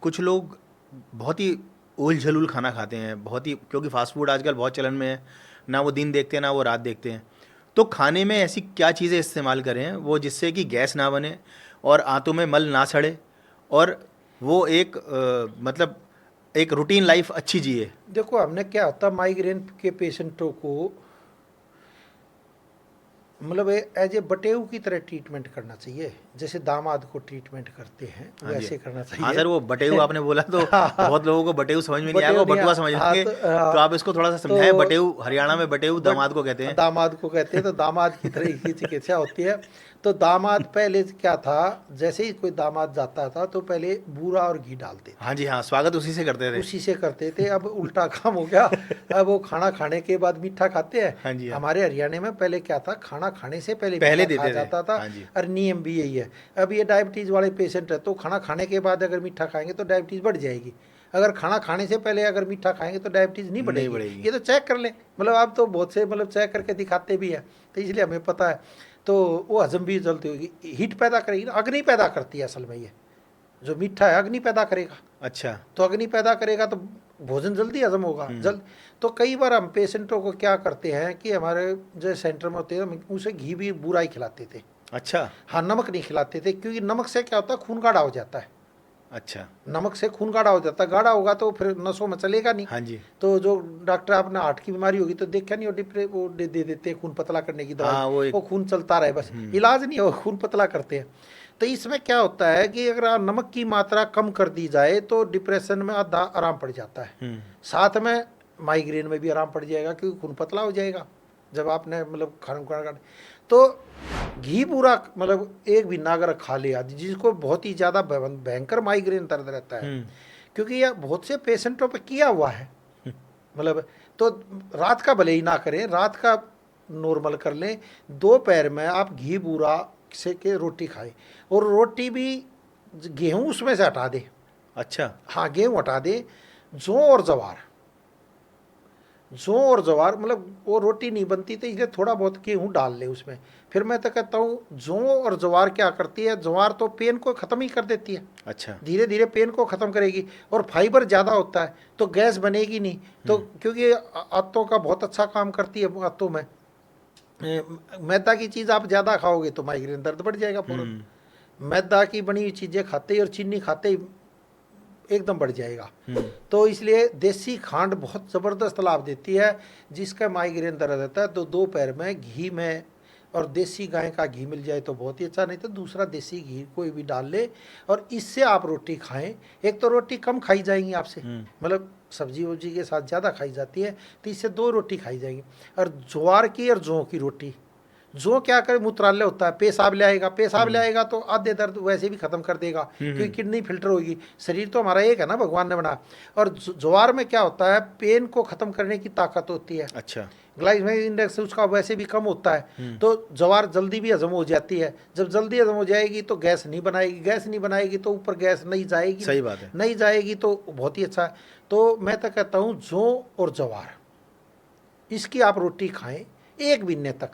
कुछ लोग बहुत ही उल झलूल खाना खाते हैं, बहुत ही, क्योंकि फास्ट फूड आजकल बहुत चलन में है। ना वो दिन देखते हैं ना वो रात देखते हैं। तो खाने में ऐसी क्या चीज़ें इस्तेमाल करें वो जिससे कि गैस ना बने और आंतों में मल ना सड़े, और वो एक मतलब एक रूटीन लाइफ अच्छी जिए। देखो, हमने क्या होता, माइग्रेन के पेशेंटों को मतलब एज ए बटेऊ की तरह ट्रीटमेंट करना चाहिए। जैसे दामाद को ट्रीटमेंट करते हैं हाँ जी। वैसे करना हाँ चाहिए। सर, वो बटेऊ आपने बोला तो हाँ, बहुत लोगों को बटेऊ समझ में नहीं आएगा, बटेऊ वो नहीं बटुआ समझ हाँ लेंगे। तो तो आप इसको थोड़ा सा समझाएं, तो बटेऊ हरियाणा में बटेऊ बट दामाद को कहते हैं। दामाद को कहते हैं, तो दामाद की तरह की चिकित्सा होती है। तो दामाद पहले क्या था, जैसे ही कोई दामाद जाता था तो पहले बूरा और घी डालते थे, हाँ जी, हाँ, स्वागत उसी से करते थे। उसी से करते थे। अब उल्टा काम हो गया, अब वो खाना खाने के बाद मीठा खाते हैं। हाँ जी, हाँ, हमारे हरियाणा में पहले क्या था, खाना खाने से पहले पहले मीठा खाया देते थे। जाता था। हाँ जी। और नियम भी यही है। अब ये डायबिटीज़ वाले पेशेंट है तो खाना खाने के बाद अगर मीठा खाएंगे तो डायबिटीज़ बढ़ जाएगी। अगर खाना खाने से पहले अगर मीठा खाएंगे तो डायबिटीज़ नहीं नहीं बढ़ेगी। बढ़ेगी। ये तो चेक कर लें, मतलब आप तो बहुत से मतलब चेक करके दिखाते भी है, तो इसलिए हमें पता है। तो वो हजम भी जल्दी होगी, हीट पैदा करेगी ना, अग्नि पैदा करती है असल में। ये जो मीठा है अग्नि पैदा करेगा, अच्छा। तो अग्नि पैदा करेगा तो भोजन जल्दी हजम होगा हम्म। जल्द। तो कई बार हम पेशेंटों को क्या करते हैं कि हमारे जो सेंटर में होते हैं हम उसे घी भी बुरा ही खिलाते थे। अच्छा। हाँ, नमक नहीं खिलाते थे, क्योंकि नमक से क्या होता है, खून गाढ़ा हो जाता है। अच्छा। नमक से खून गाढ़ा हो जाता है, गाढ़ा होगा तो फिर नसों में चलेगा नहीं। हाँ जी। तो जो डॉक्टर, आपने हार्ट की बीमारी होगी तो देखा नहीं, वो डिप्रे वो दे देते हैं खून पतला करने की दवाई। हाँ, वो वो एक। खून चलता रहे बस, हम्म। इलाज नहीं हो, खून पतला करते हैं। तो इसमें क्या होता है कि अगर आप नमक की मात्रा कम कर दी जाए तो डिप्रेशन में आधा आराम पड़ जाता है। हम्म। साथ में माइग्रेन में भी आराम पड़ जाएगा, क्योंकि खून पतला हो जाएगा जब आपने मतलब खाना खाना तो घी पूरा मतलब एक भी ना अगर खा लिया, जिसको बहुत ही ज़्यादा भयंकर माइग्रेन दर्द रहता है, हम्म। क्योंकि यह बहुत से पेशेंटों पे किया हुआ है मतलब। तो रात का भले ही ना करें, रात का नॉर्मल कर लें। दोपहर में आप घी बूरा से के रोटी खाएं, और रोटी भी गेहूं उसमें से हटा दें। अच्छा। हाँ, गेहूं हटा दें। जौ और जवार, जौ और जवार मतलब वो रोटी नहीं बनती, तो इसलिए थोड़ा बहुत गेहूं डाल ले उसमें। फिर मैं तो कहता हूँ जौ और जवार क्या करती है, जवार तो पेन को ख़त्म ही कर देती है, अच्छा। धीरे धीरे पेन को ख़त्म करेगी। और फाइबर ज़्यादा होता है तो गैस बनेगी नहीं। तो हम्म। क्योंकि आंतों का बहुत अच्छा काम करती है आंतों में। मैदा की चीज़ आप ज़्यादा खाओगे तो माइग्रेन दर्द बढ़ जाएगा फ़ौरन। हम्म। मैदा की बनी हुई चीज़ें खाते ही और चीनी खाते ही एकदम बढ़ जाएगा। हम्म। तो इसलिए देसी खांड बहुत ज़बरदस्त लाभ देती है। जिसका माइग्रेन दर्द रहता है तो दोपहर में घी में, और देसी गाय का घी मिल जाए तो बहुत ही अच्छा, नहीं तो दूसरा देसी घी कोई भी डाल ले, और इससे आप रोटी खाएं। एक तो रोटी कम खाई जाएंगी आपसे, हम्म। मतलब सब्जी वब्जी के साथ ज़्यादा खाई जाती है, तो इससे 2 रोटी खाई जाएगी। और ज्वार की और जौ की रोटी, जो क्या करे, मूत्रालय होता है, पेशाब ले आएगा, पेशाब ले हम्म। आएगा तो आधे दर्द वैसे भी खत्म कर देगा, क्योंकि हम्म। किडनी फिल्टर होगी। शरीर तो हमारा एक है ना, भगवान ने बना। और ज्वार में क्या होता है, पेन को खत्म करने की ताकत होती है। अच्छा। ग्लाइसेमिक इंडेक्स उसका वैसे भी कम होता है। हम्म। तो ज्वार जल्दी भी हजम हो जाती है। जब जल्दी हजम हो जाएगी तो गैस नहीं बनाएगी, गैस नहीं बनाएगी तो ऊपर गैस नहीं जाएगी, सही बात है। नहीं जाएगी तो बहुत ही अच्छा है। तो मैं तो कहता हूँ जौ और ज्वार, इसकी आप रोटी खाएं 1 महीने तक,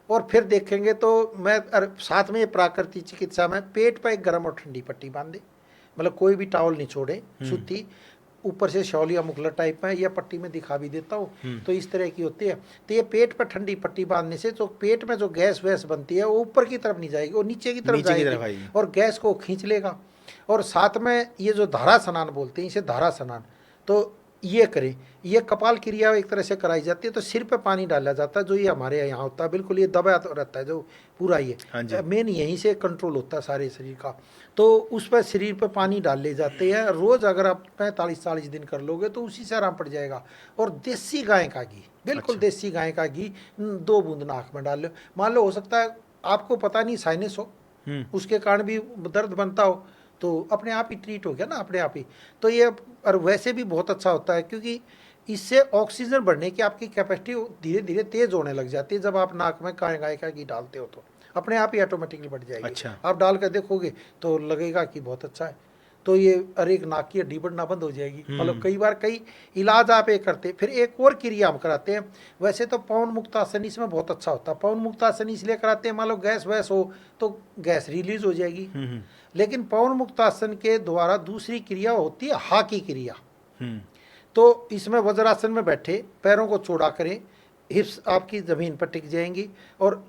और फिर देखेंगे तो मैं साथ में प्राकृतिक चिकित्सा में पेट पर एक गर्म और ठंडी पट्टी बांध दे, मतलब कोई भी टावल नहीं छोड़े, हम्म। सूती, ऊपर से शॉल या मुखलर टाइप में, या पट्टी में दिखा भी देता हूँ। हम्म। तो इस तरह की होती है। तो ये पेट पर ठंडी पट्टी बांधने से जो पेट में जो गैस वैस बनती है वो ऊपर की तरफ नहीं जाएगी, वो नीचे की तरफ नीचे की जाएगी, तरफ आएगी। और गैस को खींच लेगा। और साथ में ये जो धारा स्नान बोलते हैं, इसे धारा स्नान, तो ये करें। ये कपाल क्रिया एक तरह से कराई जाती है। तो सिर पे पानी डाला जाता है, जो ये हमारे यहाँ होता है, बिल्कुल ये दबा तो रहता है जो पूरा, ये हाँ जी। मेन यहीं से कंट्रोल होता है सारे शरीर का। तो उस पर शरीर पे पानी डाल ले जाते हैं रोज़। अगर आप 45-40 दिन कर लोगे तो उसी से आराम पड़ जाएगा। और देसी गाय का घी, बिल्कुल अच्छा। देसी गाय का घी 2 बूंद नाक में डाल लो। मान लो हो सकता है आपको पता नहीं साइनस हो, हम्म। उसके कारण भी दर्द बनता हो, तो अपने आप ही ट्रीट हो गया ना अपने आप ही। तो ये, और वैसे भी बहुत अच्छा होता है, क्योंकि इससे ऑक्सीजन बढ़ने की आपकी कैपेसिटी धीरे धीरे तेज होने लग जाती है। जब आप नाक में गाय का घी डालते हो तो अपने आप ही ऑटोमेटिकली बढ़ जाएगी। अच्छा। आप डाल कर देखोगे तो लगेगा कि बहुत अच्छा है। तो ये अरे एक नाक की हड्डी बढ़ना बंद हो जाएगी। मतलब कई बार कई इलाज आप ये करते। फिर एक और क्रिया हम कराते हैं। वैसे तो पवन मुक्तासन इसमें बहुत अच्छा होता है। पवन मुक्तासन इसलिए कराते हैं, मान लो गैस वैस हो तो गैस रिलीज हो जाएगी। लेकिन पवन मुक्तासन के द्वारा दूसरी क्रिया होती है हा की क्रिया। तो इसमें वज्रासन में बैठे, पैरों को चौड़ा करें, हिप्स आपकी ज़मीन पर टिक जाएंगी और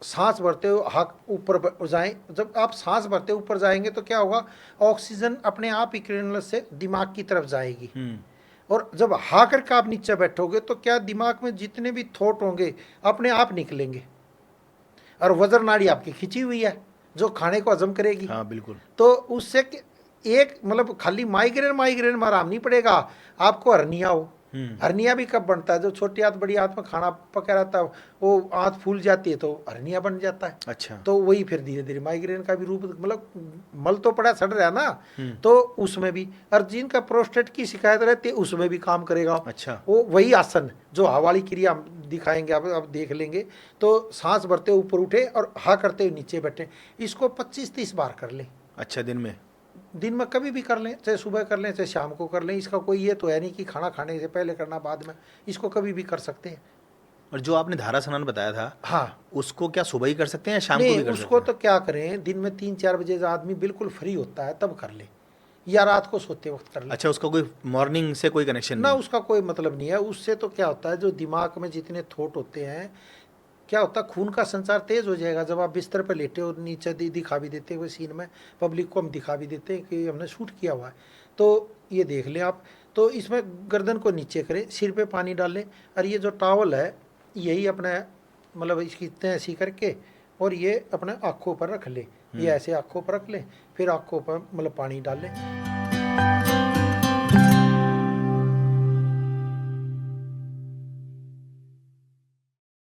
सांस भरते हुए हाथ ऊपर जाएं। जब आप सांस भरते ऊपर जाएंगे तो क्या होगा, ऑक्सीजन अपने आप ही किरणल से दिमाग की तरफ जाएगी। और जब हा करके आप नीचे बैठोगे तो क्या दिमाग में जितने भी थॉट होंगे अपने आप निकलेंगे। और वज्र नाड़ी आपकी खिंची हुई है जो खाने को हजम करेगी। हाँ बिल्कुल। तो उससे एक मतलब खाली माइग्रेन में आराम नहीं पड़ेगा, आपको हर्निया हो। हर्निया भी कब बनता है, जो छोटी आंत बड़ी आंत में खाना पका रहता है वो आंत फूल जाती है तो हर्निया बन जाता है। अच्छा। तो वही फिर धीरे धीरे माइग्रेन का भी रूप, मतलब मल तो पड़ा सड़ रहा है ना, तो उसमें भी। और जिनका प्रोस्टेट की शिकायत रहती है उसमें भी काम करेगा। अच्छा। वो वही आसन जो हा वाली क्रिया हम दिखाएंगे, आप देख लेंगे। तो सांस भरते ऊपर उठे और हा करते हुए नीचे बैठे। इसको 25-30 बार कर लें। अच्छा, दिन में कभी भी कर लें, चाहे सुबह कर लें चाहे शाम को कर लें। इसका कोई ये तो है नहीं कि खाना खाने से पहले करना बाद में, इसको कभी भी कर सकते हैं। और जो आपने धारा स्नान बताया था, हाँ, उसको क्या सुबह ही कर सकते हैं या शाम को नहीं भी कर उसको सकते तो क्या करें, दिन में 3-4 बजे आदमी बिल्कुल फ्री होता है तब कर ले, या रात को सोते वक्त कर हैं? ले। अच्छा, उसका कोई मॉर्निंग से कोई कनेक्शन ना, नहीं? उसका कोई मतलब नहीं है। उससे तो क्या होता है, जो दिमाग में जितने थॉट होते हैं, क्या होता है खून का संचार तेज हो जाएगा। जब आप बिस्तर पर लेटे हो, नीचे दिखा भी देते हुए सीन में पब्लिक को हम दिखा भी देते हैं कि हमने शूट किया हुआ है, तो ये देख लें आप। तो इसमें गर्दन को नीचे करें, सिर पे पानी डालें, और ये जो टॉवल है यही अपने मतलब इसकी तय ऐसी करके और ये अपने आँखों पर रख लें। ये ऐसे आँखों पर रख लें, फिर आँखों पर मतलब पानी डालें।